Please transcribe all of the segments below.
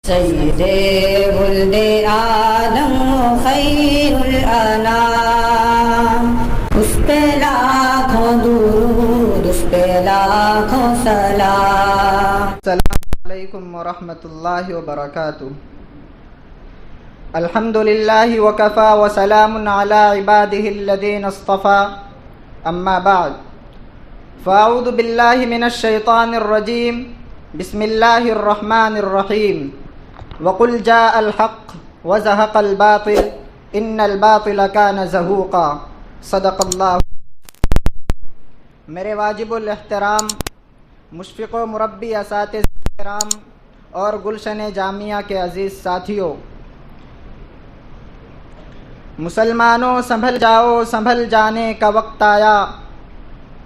سید ولد آدم خیر الانام، اس پہ لاکھوں درود، اس پہ لاکھوں سلام۔ السلام علیکم ورحمۃ اللہ وبرکاتہ۔ الحمد للہ وکفی وسلام علی عبادہ الذین اصطفی، اما بعد فاعوذ باللہ من الشیطان الرجیم، بسم اللہ الرحمن الرحیم۔ وقل جاء الحق وزهق الباطل ان الباطل كان زهوقا، صدق اللہ۔ میرے واجب الاحترام مشفق و مربی اساتذہ کرام اور گلشن جامعہ کے عزیز ساتھیوں، مسلمانوں سنبھل جاؤ، سنبھل جانے کا وقت آیا۔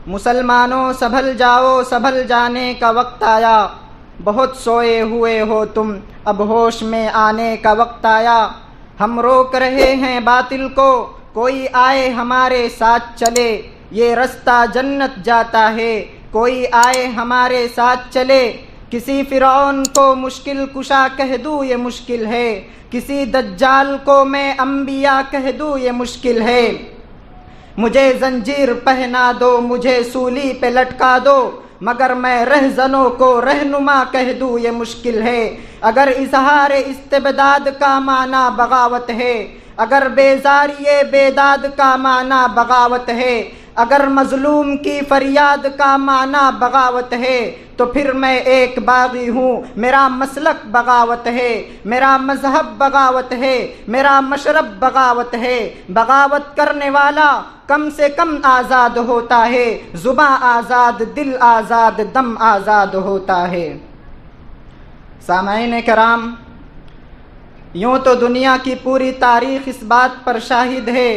مسلمانوں سنبھل جاؤ، سنبھل جانے کا وقت آیا۔ بہت سوئے ہوئے ہو تم، اب ہوش میں آنے کا وقت آیا۔ ہم روک رہے ہیں باطل کو، کوئی آئے ہمارے ساتھ چلے، یہ رستہ جنت جاتا ہے، کوئی آئے ہمارے ساتھ چلے۔ کسی فرعون کو مشکل کشا کہہ دوں یہ مشکل ہے، کسی دجال کو میں انبیاء کہہ دوں یہ مشکل ہے۔ مجھے زنجیر پہنا دو، مجھے سولی پہ لٹکا دو، مگر میں رہزنوں کو رہنما کہہ دوں یہ مشکل ہے۔ اگر اظہار استبداد کا معنی بغاوت ہے، اگر بیزاری بیداد کا معنی بغاوت ہے، اگر مظلوم کی فریاد کا معنی بغاوت ہے، تو پھر میں ایک باغی ہوں، میرا مسلک بغاوت ہے، میرا مذہب بغاوت ہے، میرا مشرب بغاوت ہے۔ بغاوت کرنے والا کم سے کم آزاد ہوتا ہے، زباں آزاد، دل آزاد، دم آزاد ہوتا ہے۔ سامعین کرام، یوں تو دنیا کی پوری تاریخ اس بات پر شاہد ہے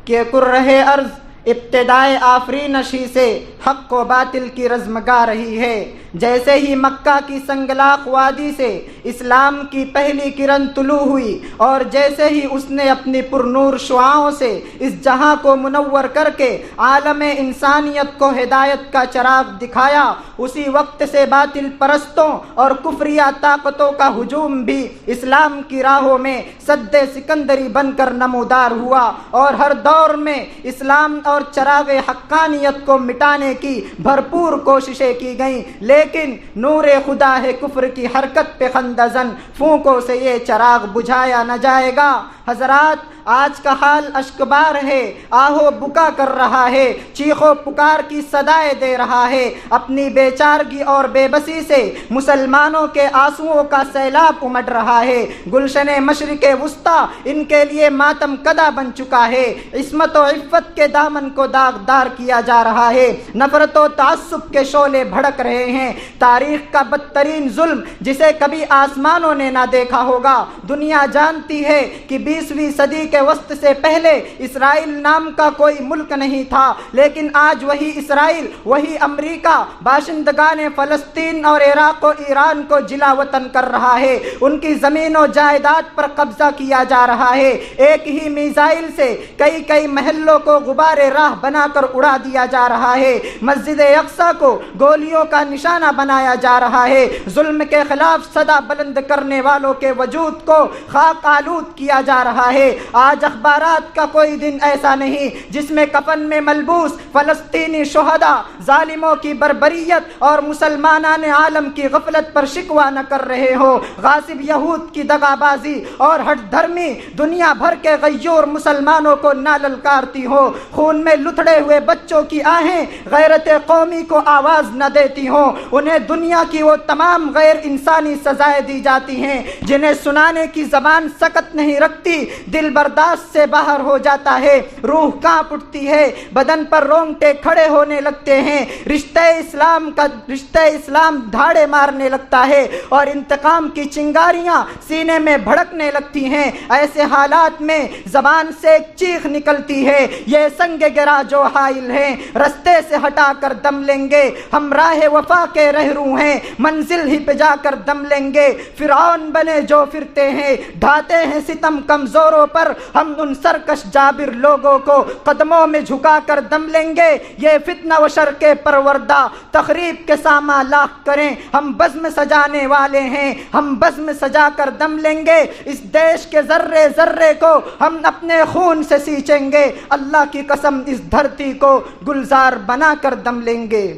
کہ کرہ ارض ابتدائے آفرینشی سے حق و باطل کی رزم گا رہی ہے۔ جیسے ہی مکہ کی سنگلاخ وادی سے اسلام کی پہلی کرن طلوع ہوئی، اور جیسے ہی اس نے اپنی پرنور شعاعوں سے اس جہاں کو منور کر کے عالم انسانیت کو ہدایت کا چراغ دکھایا، اسی وقت سے باطل پرستوں اور کفریہ طاقتوں کا ہجوم بھی اسلام کی راہوں میں سد سکندری بن کر نمودار ہوا، اور ہر دور میں اسلام اور چراغ حقانیت کو مٹانے کی بھرپور کوششیں کی گئیں، لیکن نور خدا ہے کفر کی حرکت پہ خندہ زن، پھونکوں سے یہ چراغ بجھایا نہ جائے گا۔ حضرات، آج کا حال اشکبار ہے، آہو بکا کر رہا ہے، چیخو پکار کی صدائیں دے رہا ہے۔ اپنی بے چارگی اور بے بسی سے مسلمانوں کے آنسوؤں کا سیلاب امڈ رہا ہے۔ گلشن مشرق وسطیٰ ان کے لیے ماتم کدہ بن چکا ہے۔ عصمت و عفت کے دامن کو داغدار کیا جا رہا ہے۔ نفرت و تعصب کے شعلے بھڑک رہے ہیں۔ تاریخ کا بدترین ظلم جسے کبھی آسمانوں نے نہ دیکھا ہوگا۔ دنیا جانتی ہے کہ 20ویں صدی کے وسط سے پہلے اسرائیل نام کا کوئی ملک نہیں تھا، لیکن آج وہی اسرائیل، وہی امریکہ باشندگان فلسطین اور عراق و ایران کو جلا وطن کر رہا ہے۔ ان کی زمین و جائیداد پر قبضہ کیا جا رہا ہے۔ ایک ہی میزائل سے کئی محلوں کو غبار راہ بنا کر اڑا دیا جا رہا ہے۔ مسجد اقصیٰ کو گولیوں کا نشانہ بنایا جا رہا ہے۔ ظلم کے خلاف صدا بلند کرنے والوں کے وجود کو خاک آلود کیا جا رہا ہے۔ آج اخبارات کا کوئی دن ایسا نہیں جس میں کفن میں ملبوس فلسطینی شہداء ظالموں کی بربریت اور مسلمانان عالم کی غفلت پر شکوہ نہ کر رہے ہو۔ غاصب یہود کی دغابازی اور ہٹ دھرمی دنیا بھر کے غیور مسلمانوں کو نہ للکارتی ہو۔ خون میں لتھڑے ہوئے بچوں کی آہیں غیرت قومی کو آواز نہ دیتی ہوں۔ انہیں دنیا کی وہ تمام غیر انسانی سزائیں دی جاتی ہیں جنہیں سنانے کی زبان سکت نہیں رکھتی، دل برداشت سے باہر ہو جاتا ہے، روح کانپ اٹھتی ہے، بدن پر رونگٹے کھڑے ہونے لگتے ہیں، رشتہ اسلام دھاڑے مارنے لگتا ہے، اور انتقام کی چنگاریاں سینے میں بھڑکنے لگتی ہیں۔ ایسے حالات میں زبان سے ایک چیخ نکلتی ہے، یہ سنگ گرا جو حائل ہیں رستے سے ہٹا کر دم لیں گے، ہم راہ وفا کے رہرو ہیں منزل ہی پہ جا کر دم لیں گے۔ فرعون بنے جو پھرتے ہیں، ڈھاتے ہیں ستم کمزوروں پر، ہم ان سرکش جابر لوگوں کو قدموں میں جھکا کر دم لیں گے۔ یہ فتنہ و شر کے پروردہ تخریب کے ساما لاکھ کریں، ہم بزم سجانے والے ہیں، ہم بزم سجا کر دم لیں گے۔ اس دیش کے ذرے ذرے کو ہم اپنے خون سے سینچیں گے، اللہ کی قسم اس دھرتی کو گلزار بنا کر دم لیں گے۔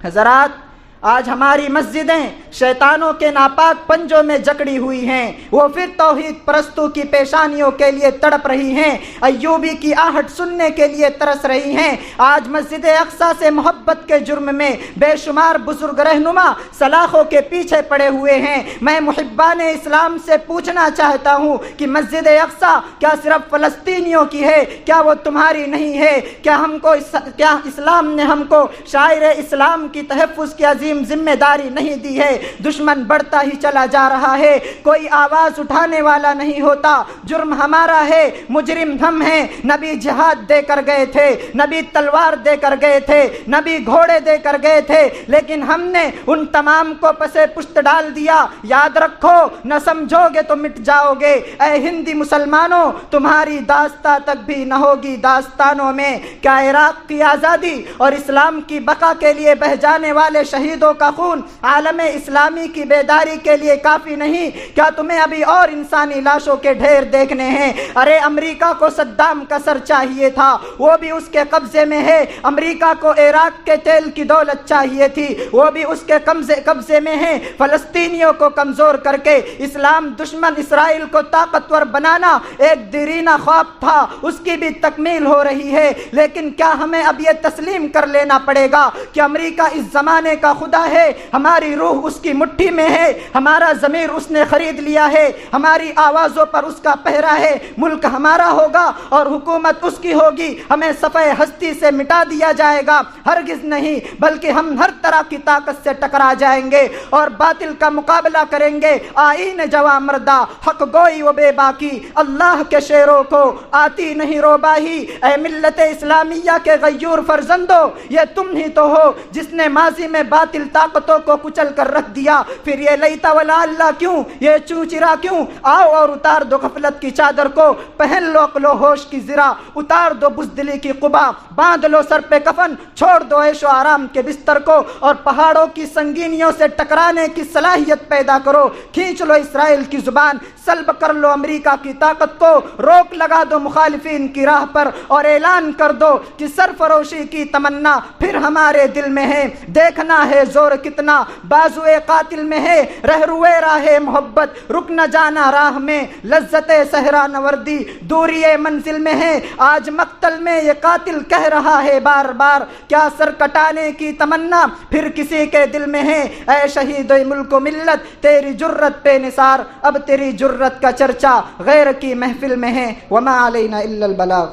حضرات، آج ہماری مسجدیں شیطانوں کے ناپاک پنجوں میں جکڑی ہوئی ہیں، وہ پھر توحید پرستوں کی پیشانیوں کے لیے تڑپ رہی ہیں، ایوبی کی آہٹ سننے کے لیے ترس رہی ہیں۔ آج مسجد اقصیٰ سے محبت کے جرم میں بے شمار بزرگ رہنما سلاخوں کے پیچھے پڑے ہوئے ہیں۔ میں محبان اسلام سے پوچھنا چاہتا ہوں کہ مسجد اقصیٰ کیا صرف فلسطینیوں کی ہے؟ کیا وہ تمہاری نہیں ہے؟ کیا اسلام نے ہم کو شاعر اسلام کی تحفظ کی عظیم ذمہ داری نہیں دی ہے؟ دشمن بڑھتا ہی چلا جا رہا ہے، کوئی آواز اٹھانے والا نہیں ہوتا۔ جرم ہمارا ہے، مجرم ہم ہیں۔ نبی جہاد دے کر گئے تھے، نبی تلوار دے کر گئے تھے، نبی گھوڑے دے کر گئے تھے، لیکن ہم نے ان تمام کو پسے پشت ڈال دیا۔ یاد رکھو، نہ سمجھو گے تو مٹ جاؤ گے۔ اے ہندی مسلمانوں، تمہاری داستان تک بھی نہ ہوگی داستانوں میں۔ کیا عراق کی آزادی اور اسلام کی بقا کے لیے بہہ جانے والے شہیدوں کا خون عالم اسلامی کی بیداری کے لیے کافی نہیں؟ کیا تمہیں ابھی اور انسانی لاشوں کے ڈھیر دیکھنے ہیں؟ ارے امریکہ کو صدام کا سر چاہیے تھا، وہ بھی اس کے قبضے میں ہے۔ امریکہ کو عراق کے تیل کی دولت چاہیے تھی، وہ بھی اس کے قبضے میں ہے۔ فلسطینیوں کو کمزور کر کے اسلام دشمن اسرائیل کو طاقتور بنانا ایک دیرینہ خواب تھا، اس کی بھی تکمیل ہو رہی ہے۔ لیکن کیا ہمیں اب یہ تسلیم کر لینا پڑے گا کہ امریکہ اس زمانے کا خدا ہے، ہماری روح اس کی مٹھی میں ہے، ہمارا ضمیر اس نے خرید لیا ہے، ہماری آوازوں پر اس کا پہرا ہے۔ ملک ہمارا ہوگا اور حکومت اس کی ہوگی، ہمیں صفحہ ہستی سے مٹا دیا جائے گا؟ ہرگز نہیں، بلکہ ہم ہر طرح کی طاقت سے ٹکرا جائیں گے اور باطل کا مقابلہ کریں گے۔ آئین جواں مردہ، حق گوئی و بے باکی، اللہ کے شیروں کو آتی نہیں روباہی۔ اے ملت اسلامیہ کے غیور فرزندو، یہ تم ہی تو ہو جس نے ماضی میں باطل طاقتوں کو کچل کر رکھ دیا، پھر یہ لیتا ولا اللہ کیوں، یہ چوچرا کیوں؟ آؤ اور اتار دو غفلت کی چادر کو، پہن لو عقل و ہوش کی زرہ، اتار دو بزدلی کی قبا، باندھ لو سر پہ کفن، چھوڑ دو عیش و آرام کے بستر کو اور پہاڑوں کی سنگینیوں سے ٹکرانے کی صلاحیت پیدا کرو۔ کھینچ لو اسرائیل کی زبان، سلب کر لو امریکہ کی طاقت کو، روک لگا دو مخالفین کی راہ پر اور اعلان کر دو کہ سرفروشی کی تمنا پھر ہمارے دل میں ہے۔ دیکھنا ہے زور کتنا بازوئے قاتل میں ہے، رہروئے راہ محبت رک نہ جانا راہ میں، لذت صحرا نوردی دوری منزل میں ہے۔ آج مقتل میں یہ قاتل کہہ رہا ہے بار بار، کیا سر کٹانے کی تمنا پھر کسی کے دل میں ہے؟ اے شہید ملک و ملت، تیری جرت بے نثار، اب تیری جرت کا چرچا غیر کی محفل میں ہے۔ وما علینا الا البلاغ۔